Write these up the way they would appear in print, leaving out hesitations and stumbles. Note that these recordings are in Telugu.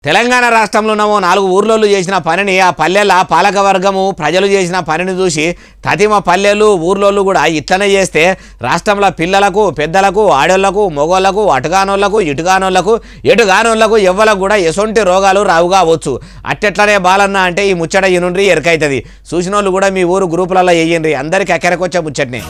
తెలంగాణ రాష్ట్రంలో 4 ఊర్లోళ్ళు చేసిన పనిని ఆ పల్లెల పాలకవర్గము ప్రజలు చేసిన పనిని చూసి తతిమ పల్లెలు ఊర్లోళ్ళు కూడా ఇట్లనే చేస్తే రాష్ట్రంలో పిల్లలకు పెద్దలకు ఆడోళ్లకు మొగోళ్లకు అటుగానోళ్లకు ఎటుగానోళ్లకు ఎవ్వలకు కూడా ఎసొంటి రోగాలు రావు కావచ్చు. అట్టెట్లనే బాలన్న అంటే ఈ ముచ్చట ఇనుండ్రి ఎరకైతుంది. చూసినోళ్ళు కూడా మీ ఊరు గ్రూపులలో వేయండి, అందరికి ఎక్కడికొచ్చే ముచ్చటనే.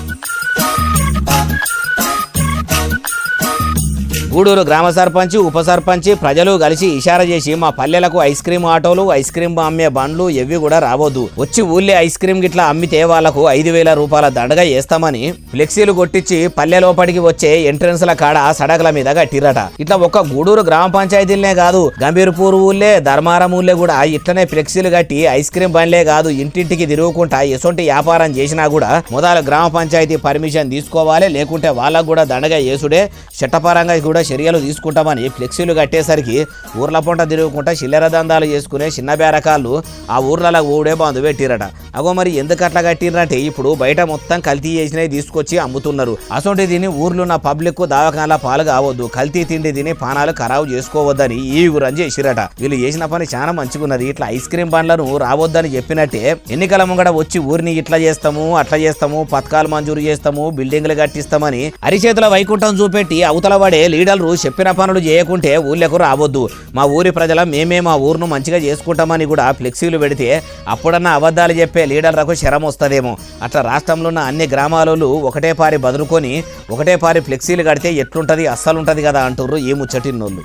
గూడూరు గ్రామ సర్పంచ్ ఉప సర్పంచ్ ప్రజలు కలిసి ఇషారా చేసి మా పల్లెలకు ఐస్ క్రీమ్ ఆటోలు ఐస్ క్రీమ్ అమ్మే బండ్లు ఎవి కూడా రావద్దు, వచ్చి ఊళ్ళే ఐస్ క్రీమ్ గిట్లా అమ్మితే వాళ్లకు 5,000 రూపాయల దండగా వేస్తామని ఫ్లెక్సీలు కొట్టించి పల్లె లోపలికి వచ్చే ఎంట్రన్స్ల కాడ సడకుల మీద కట్టిరట. ఇట్లా ఒక్క గూడూరు గ్రామ పంచాయతీలనే కాదు, గంభీర్పూర్ ఊళ్ళే ధర్మారం ఊళ్ళే కూడా ఇట్లనే ఫ్లెక్సీలు కట్టి ఐస్ క్రీమ్ బండ్లే కాదు ఇంటింటికి తిరుగుకుంటా ఎసొంటి వ్యాపారం చేసినా కూడా మొదలు గ్రామ పంచాయతీ పర్మిషన్ తీసుకోవాలి, లేకుంటే వాళ్ళకు కూడా దండగా వేసుడే, చట్టపరంగా కూడా చర్యలు తీసుకుంటామని ఫ్లెక్సీలు కట్టేసరికి ఊర్ల పొంట తిరుగుకుంటా చిల్లర దందాలు చేసుకునే చిన్న బేరకాళ్ళు ఆ ఊర్లలో ఊడే బంధు పెట్టిరట. అగో మరి ఎందుకు అట్లా కట్టిరంటే ఇప్పుడు బయట మొత్తం కల్తీ చేసినవి తీసుకొచ్చి అమ్ముతున్నారు. అసొంటి తిని ఊర్లున్న పబ్లిక్ దావకాల పాలు కావద్దు, కల్తీ తిండి తిని పానాలు ఖరాబు చేసుకోవద్దని ఈ ఊరని చేసిరట. వీళ్ళు చేసిన పని చాలా మంచిగున్నది. ఇట్లా ఐస్ క్రీమ్ బండ్లను రావద్దని చెప్పినట్టే ఎన్నికల ముంగడ వచ్చి ఊరిని ఇట్లా చేస్తాము అట్లా చేస్తాము, పథకాలు మంజూరు చేస్తాము, బిల్డింగ్లు కట్టిస్తామని అరిచేతుల వైకుంఠం చూపెట్టి అవతల పడే లీడర్లు చెప్పిన పనులు చేయకుంటే ఊళ్ళకు రావద్దు, మా ఊరి ప్రజల మేమే మా ఊరును మంచిగా చేసుకుంటామని కూడా ఫ్లెక్సీలు పెడితే అప్పుడన్నా అబద్ధాలు చెప్పే లీడర్లకు శరం వస్తుందేమో. అట్లా రాష్ట్రంలో ఉన్న అన్ని గ్రామాలలో ఒకటే పారి బదులుకొని ఒకటే పారి ఫ్లెక్సీలు కడితే ఎట్లుంటది, అస్సలుంటది కదా అంటుర్రు ఈ ముచ్చటిన్నోళ్ళు.